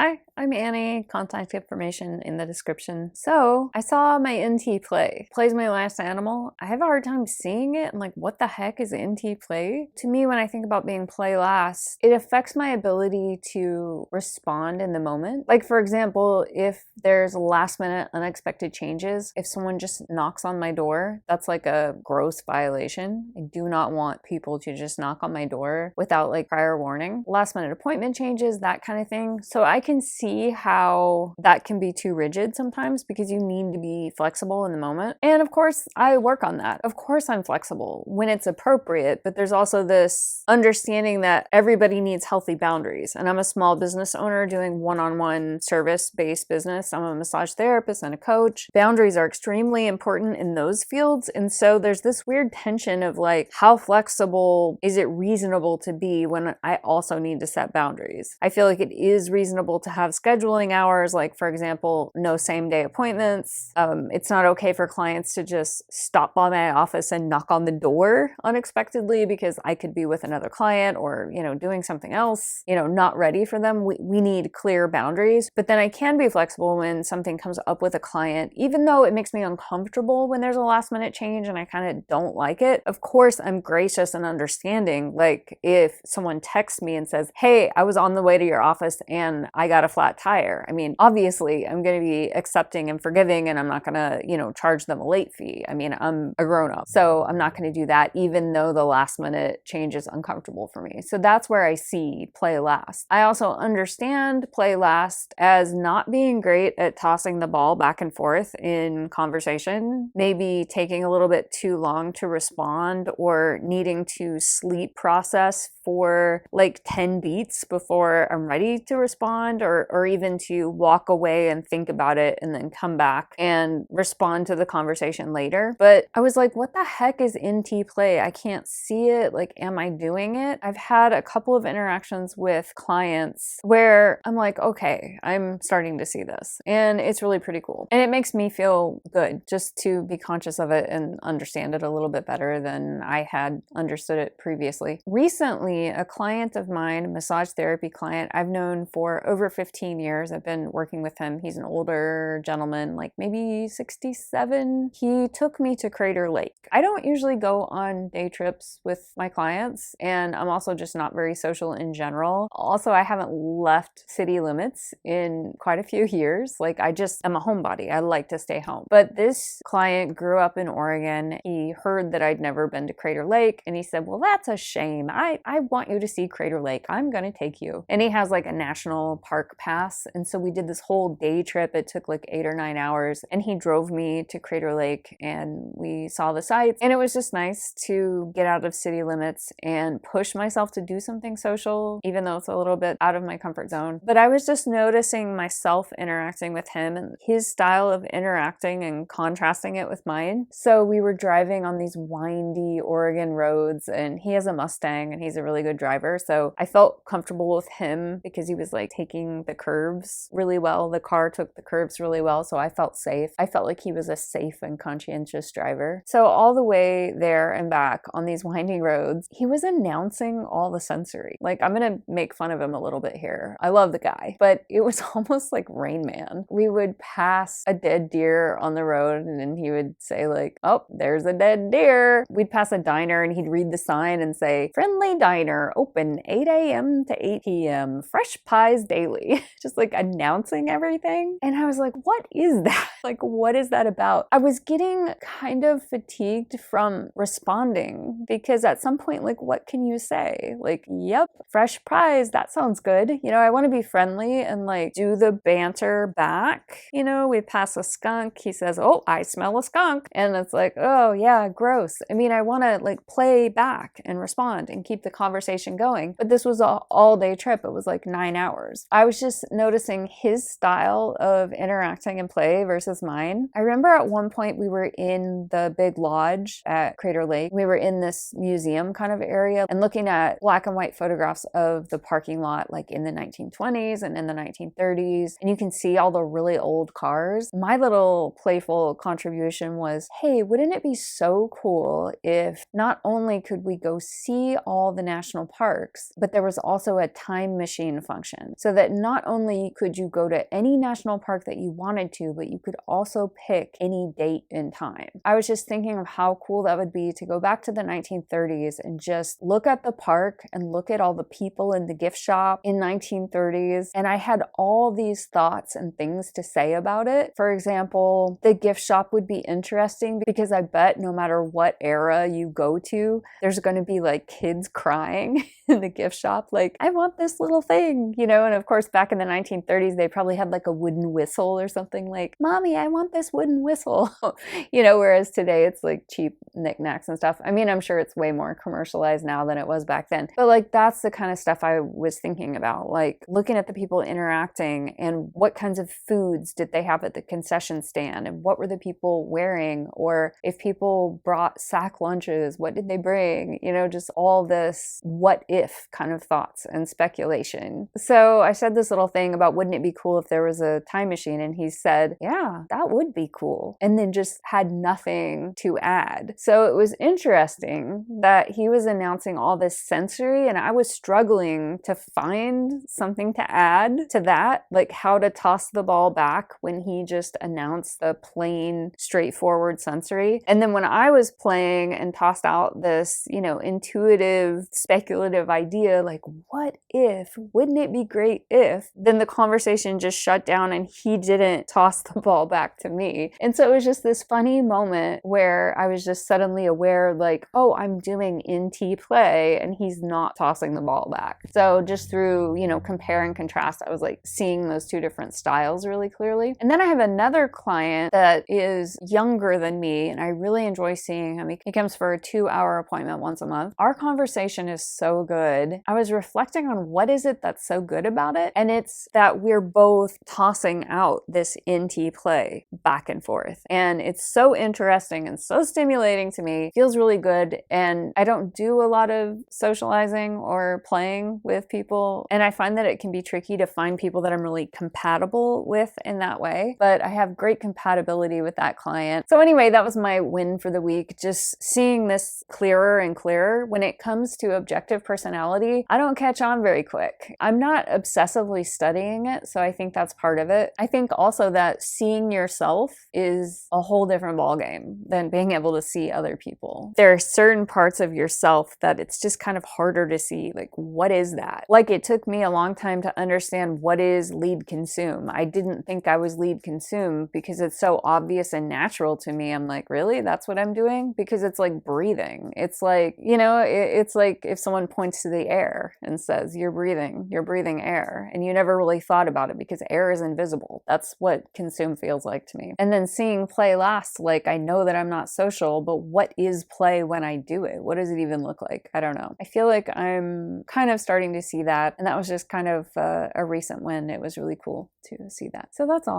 Hi, I'm Annie. Contact information in the description. So I saw my NT play. Play's my last animal. I have a hard time seeing it and like, what the heck is NT play? To me, when I think about being play last, it affects my ability to respond in the moment. Like for example, if there's last minute unexpected changes, if someone just knocks on my door, that's like a gross violation. I do not want people to just knock on my door without like prior warning. Last minute appointment changes, that kind of thing. So I can see how that can be too rigid sometimes because you need to be flexible in the moment. And of course, I work on that. Of course, I'm flexible when it's appropriate, but there's also this understanding that everybody needs healthy boundaries. And I'm a small business owner doing one-on-one service-based business. I'm a massage therapist and a coach. Boundaries are extremely important in those fields. And so there's this weird tension of like, how flexible is it reasonable to be when I also need to set boundaries? I feel like it is reasonable to have scheduling hours, like for example, no same day appointments. It's not okay for clients to just stop by my office and knock on the door unexpectedly because I could be with another client or, doing something else, not ready for them. We need clear boundaries, but then I can be flexible when something comes up with a client, even though it makes me uncomfortable when there's a last minute change and I kind of don't like it. Of course, I'm gracious and understanding. Like if someone texts me and says, hey, I was on the way to your office and I got a flat tire. I mean, obviously I'm going to be accepting and forgiving and I'm not going to, charge them a late fee. I mean, I'm a grown up, so I'm not going to do that even though the last minute change is uncomfortable for me. So that's where I see play last. I also understand play last as not being great at tossing the ball back and forth in conversation, maybe taking a little bit too long to respond or needing to sleep process for like 10 beats before I'm ready to respond or even to walk away and think about it and then come back and respond to the conversation later. But I was like, what the heck is NT play? I can't see it. Like, am I doing it? I've had a couple of interactions with clients where I'm like, okay, I'm starting to see this. And it's really pretty cool. And it makes me feel good just to be conscious of it and understand it a little bit better than I had understood it previously. Recently, a client of mine, a massage therapy client I've known for over 15 years. I've been working with him. He's an older gentleman, like maybe 67. He took me to Crater Lake. I don't usually go on day trips with my clients, and I'm also just not very social in general. Also, I haven't left city limits in quite a few years. Like I just am a homebody. I like to stay home. But this client grew up in Oregon. He heard that I'd never been to Crater Lake, and he said, well, that's a shame. I want you to see Crater Lake. I'm going to take you. And he has like a national park pass. And so we did this whole day trip. It took like 8 or 9 hours. And he drove me to Crater Lake and we saw the sights. And it was just nice to get out of city limits and push myself to do something social, even though it's a little bit out of my comfort zone. But I was just noticing myself interacting with him and his style of interacting and contrasting it with mine. So we were driving on these windy Oregon roads and he has a Mustang and he's a really good driver. So I felt comfortable with him because he was like taking the curves really well. The car took the curves really well. So I felt safe. I felt like he was a safe and conscientious driver. So all the way there and back on these winding roads, he was announcing all the sensory. Like I'm going to make fun of him a little bit here. I love the guy, but it was almost like Rain Man. We would pass a dead deer on the road and then he would say like, oh, there's a dead deer. We'd pass a diner and he'd read the sign and say, friendly diner, open 8 a.m. to 8 p.m. Fresh pies daily. Just like announcing everything. And I was like, what is that? Like, what is that about? I was getting kind of fatigued from responding because at some point, like, what can you say? Like, yep, fresh pies, that sounds good. I want to be friendly and like do the banter back. We pass a skunk. He says, oh, I smell a skunk. And it's like, oh yeah, gross. I mean, I want to like play back and respond and keep the conversation going. But this was an all-day trip. It was like 9 hours. I was just noticing his style of interacting and play versus mine. I remember at one point we were in the big lodge at Crater Lake. We were in this museum kind of area and looking at black and white photographs of the parking lot like in the 1920s and in the 1930s. And you can see all the really old cars. My little playful contribution was, hey, wouldn't it be so cool if not only could we go see all the national parks, but there was also a time machine function so that that not only could you go to any national park that you wanted to, but you could also pick any date and time. I was just thinking of how cool that would be to go back to the 1930s and just look at the park and look at all the people in the gift shop in 1930s. And I had all these thoughts and things to say about it. For example, the gift shop would be interesting because I bet no matter what era you go to, there's going to be like kids crying in the gift shop, like, I want this little thing, you know? And of course, back in the 1930s, they probably had like a wooden whistle or something, like, Mommy, I want this wooden whistle, you know, whereas today it's like cheap knickknacks and stuff. I mean, I'm sure it's way more commercialized now than it was back then, but like, that's the kind of stuff I was thinking about, like looking at the people interacting and what kinds of foods did they have at the concession stand and what were the people wearing, or if people brought sack lunches, what did they bring? You know, just all this what if kind of thoughts and speculation. So I said this little thing about, wouldn't it be cool if there was a time machine? And he said, yeah, that would be cool. And then just had nothing to add. So it was interesting that he was announcing all this sensory and I was struggling to find something to add to that, like how to toss the ball back when he just announced the plain, straightforward sensory. And then when I was playing and tossed out this, you know, intuitive, speculative idea, like, what if, wouldn't it be great if, then the conversation just shut down and he didn't toss the ball back to me. And so it was just this funny moment where I was just suddenly aware, like, oh, I'm doing NT play and he's not tossing the ball back. So just through, you know, compare and contrast, I was like seeing those two different styles really clearly. And then I have another client that is younger than me and I really enjoy seeing him. He comes for a 2-hour appointment once a month. Our conversation is so good. I was reflecting on what is it that's so good about it, and it's that we're both tossing out this NT play back and forth, and it's so interesting and so stimulating to me. It feels really good, and I don't do a lot of socializing or playing with people, and I find that it can be tricky to find people that I'm really compatible with in that way, but I have great compatibility with that client. So anyway, that was my win for the week, just seeing this clearer and clearer. When it comes to objective personality, I don't catch on very quick. I'm not obsessively studying it, so I think that's part of it. I think also that seeing yourself is a whole different ballgame than being able to see other people. There are certain parts of yourself that it's just kind of harder to see, like, what is that? Like, it took me a long time to understand what is lead consume. I didn't think I was lead consume because it's so obvious and natural to me. I'm like, really? That's what I'm doing? Because it's like breathing. It's like, you know, it's like if someone points to the air and says, you're breathing air. And you never really thought about it because air is invisible. That's what consume feels like to me. And then seeing play last, like, I know that I'm not social, but what is play when I do it? What does it even look like? I don't know. I feel like I'm kind of starting to see that. And that was just kind of a recent win. It was really cool to see that. So that's all.